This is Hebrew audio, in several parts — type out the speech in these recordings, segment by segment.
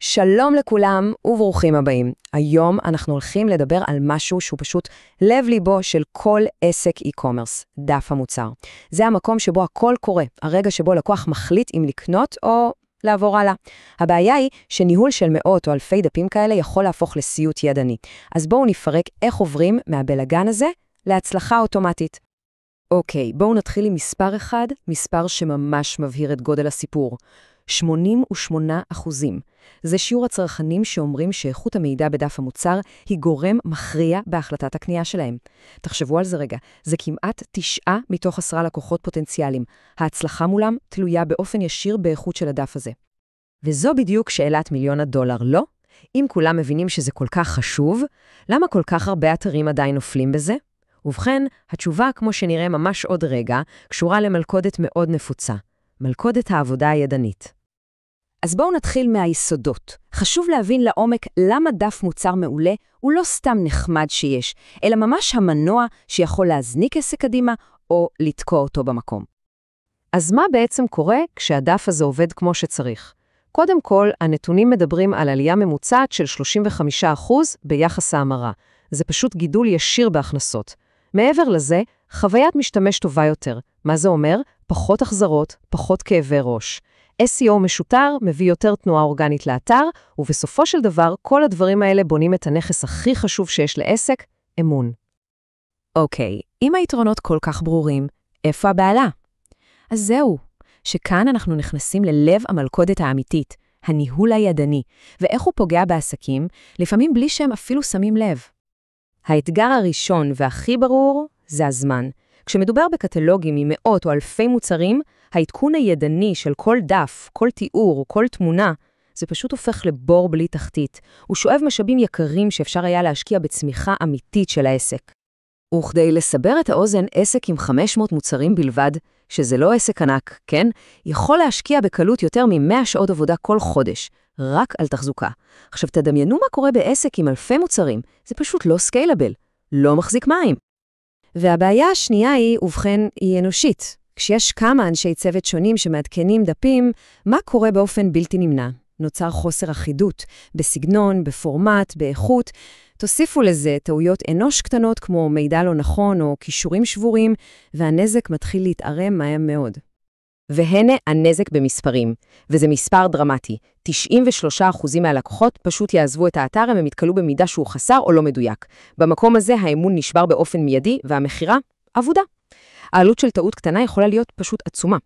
שלום לכולם וברוכים הבאים. היום אנחנו הולכים לדבר על משהו שהוא פשוט לב ליבו של כל עסק e-commerce, דף המוצר. זה המקום שבו הכל קורה, הרגע שבו לקוח מחליט אם לקנות או לעבור הלאה. הבעיה היא שניהול של מאות או אלפי דפים כאלה יכול להפוך לסיוט ידני. אז בואו נפרק איך עוברים מהבלגן הזה להצלחה אוטומטית. אוקיי, בואו נתחיל עם מספר אחד, מספר שממש מבהיר את גודל הסיפור. 88%. זה שיעור הצרכנים שאומרים שאיכות המידע בדף המוצר היא גורם מכריע בהחלטת הקנייה שלהם. תחשבו על זה רגע, זה כמעט 9 מתוך 10 לקוחות פוטנציאליים. ההצלחה מולם תלויה באופן ישיר באיכות של הדף הזה. וזו בדיוק שאלת $1,000,000, לא? אם כולם מבינים שזה כל כך חשוב, למה כל כך הרבה אתרים עדיין נופלים בזה? ובכן, התשובה, כמו שנראה ממש עוד רגע, קשורה למלכודת מאוד נפוצה. מלכודת העבודה הידנית. אז בואו נתחיל מהיסודות. חשוב להבין לעומק למה דף מוצר מעולה הוא לא סתם נחמד שיש, אלא ממש המנוע שיכול להזניק עסק קדימה או לתקוע אותו במקום. אז מה בעצם קורה כשהדף הזה עובד כמו שצריך? קודם כל, הנתונים מדברים על עלייה ממוצעת של 35% ביחס ההמרה. זה פשוט גידול ישיר בהכנסות. מעבר לזה, חוויית משתמש טובה יותר. מה זה אומר? פחות החזרות, פחות כאבי ראש. SEO משוטר מביא יותר תנועה אורגנית לאתר, ובסופו של דבר כל הדברים האלה בונים את הנכס הכי חשוב שיש לעסק, אמון. אוקיי, אם היתרונות כל כך ברורים, איפה הבעיה? אז זהו, שכאן אנחנו נכנסים ללב המלכודת האמיתית, הניהול הידני, ואיך הוא פוגע בעסקים, לפעמים בלי שהם אפילו שמים לב. האתגר הראשון והכי ברור זה הזמן. כשמדובר בקטלוגים עם מאות או אלפי מוצרים, העדכון הידני של כל דף, כל תיאור או כל תמונה, זה פשוט הופך לבור בלי תחתית. הוא שואב משאבים יקרים שאפשר היה להשקיע בצמיחה אמיתית של העסק. וכדי לסבר את האוזן, עסק עם 500 מוצרים בלבד, שזה לא עסק ענק, כן? יכול להשקיע בקלות יותר מ100 שעות עבודה כל חודש, רק על תחזוקה. עכשיו תדמיינו מה קורה בעסק עם אלפי מוצרים, זה פשוט לא סקיילבל, לא מחזיק מים. והבעיה השנייה היא, ובכן, היא אנושית. כשיש כמה אנשי צוות שונים שמעדכנים דפים, מה קורה באופן בלתי נמנע? נוצר חוסר אחידות, בסגנון, בפורמט, באיכות. תוסיפו לזה טעויות אנוש קטנות כמו מידע לא נכון או קישורים שבורים, והנזק מתחיל להתערם מהר מאוד. והנה הנזק במספרים, וזה מספר דרמטי. 93% מהלקוחות פשוט יעזבו את האתר אם הם יתקלו במידע שהוא חסר או לא מדויק. במקום הזה האמון נשבר באופן מיידי, והמחירה אבודה. העלות של טעות קטנה יכולה להיות פשוט עצומה.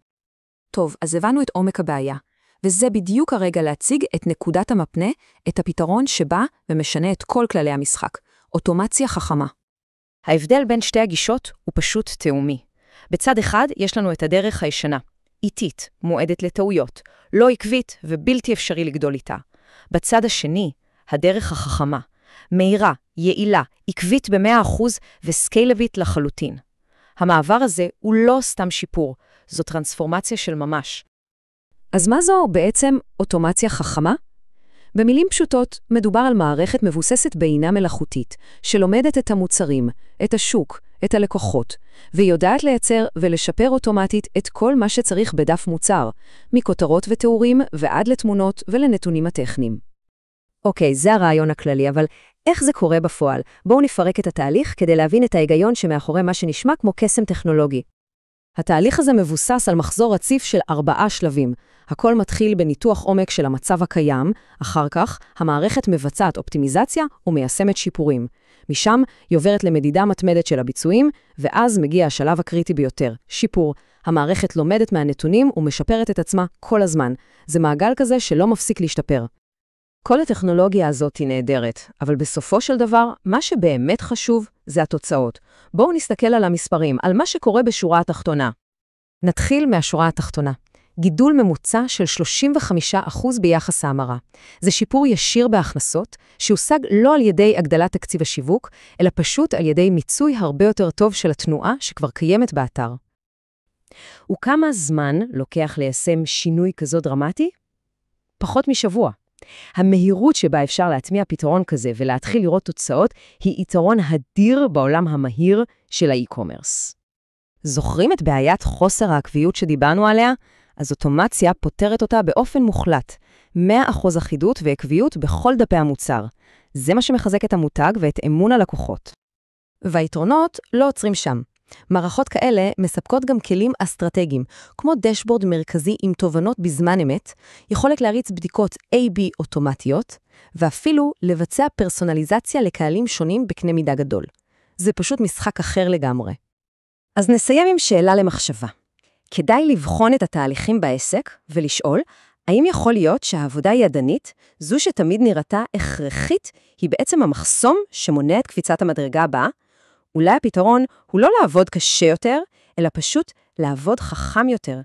טוב, אז הבנו את עומק הבעיה, וזה בדיוק הרגע להציג את נקודת המפנה, את הפתרון שבא ומשנה את כל כללי המשחק. אוטומציה חכמה. ההבדל בין שתי הגישות הוא פשוט תאומי. בצד אחד יש לנו את הדרך הישנה. איטית, מועדת לטעויות, לא עקבית ובלתי אפשרי לגדול איתה. בצד השני, הדרך החכמה, מהירה, יעילה, עקבית ב100% וסקיילבית לחלוטין. המעבר הזה הוא לא סתם שיפור, זו טרנספורמציה של ממש. אז מה זו בעצם אוטומציה חכמה? במילים פשוטות, מדובר על מערכת מבוססת בינה מלאכותית, שלומדת את המוצרים, את השוק, את הלקוחות, והיא יודעת לייצר ולשפר אוטומטית את כל מה שצריך בדף מוצר, מכותרות ותיאורים ועד לתמונות ולנתונים הטכניים. אוקיי, זה הרעיון הכללי, אבל איך זה קורה בפועל? בואו נפרק את התהליך כדי להבין את ההיגיון שמאחורי מה שנשמע כמו קסם טכנולוגי. התהליך הזה מבוסס על מחזור רציף של 4 שלבים. הכל מתחיל בניתוח עומק של המצב הקיים, אחר כך המערכת מבצעת אופטימיזציה ומיישמת שיפורים. משם היא עוברת למדידה מתמדת של הביצועים, ואז מגיע השלב הקריטי ביותר, שיפור. המערכת לומדת מהנתונים ומשפרת את עצמה כל הזמן. זה מעגל כזה שלא מפסיק להשתפר. כל הטכנולוגיה הזאת היא נהדרת, אבל בסופו של דבר, מה שבאמת חשוב זה התוצאות. בואו נסתכל על המספרים, על מה שקורה בשורה התחתונה. נתחיל מהשורה התחתונה. גידול ממוצע של 35% ביחס ההמרה. זה שיפור ישיר בהכנסות, שהושג לא על ידי הגדלת תקציב השיווק, אלא פשוט על ידי מיצוי הרבה יותר טוב של התנועה שכבר קיימת באתר. וכמה זמן לוקח ליישם שינוי כזו דרמטי? פחות משבוע. המהירות שבה אפשר להטמיע פתרון כזה ולהתחיל לראות תוצאות היא יתרון אדיר בעולם המהיר של האי-קומרס. זוכרים את בעיית חוסר העקביות שדיברנו עליה? אז אוטומציה פותרת אותה באופן מוחלט. 100% אחידות ועקביות בכל דפי המוצר. זה מה שמחזק את המותג ואת אמון הלקוחות. והיתרונות לא עוצרים שם. מערכות כאלה מספקות גם כלים אסטרטגיים, כמו דשבורד מרכזי עם תובנות בזמן אמת, יכולת להריץ בדיקות A-B אוטומטיות, ואפילו לבצע פרסונליזציה לקהלים שונים בקנה מידה גדול. זה פשוט משחק אחר לגמרי. אז נסיים עם שאלה למחשבה. כדאי לבחון את התהליכים בעסק ולשאול, האם יכול להיות שהעבודה ידנית, זו שתמיד נראתה הכרחית, היא בעצם המחסום שמונע את קפיצת המדרגה הבאה? אולי הפתרון הוא לא לעבוד קשה יותר, אלא פשוט לעבוד חכם יותר,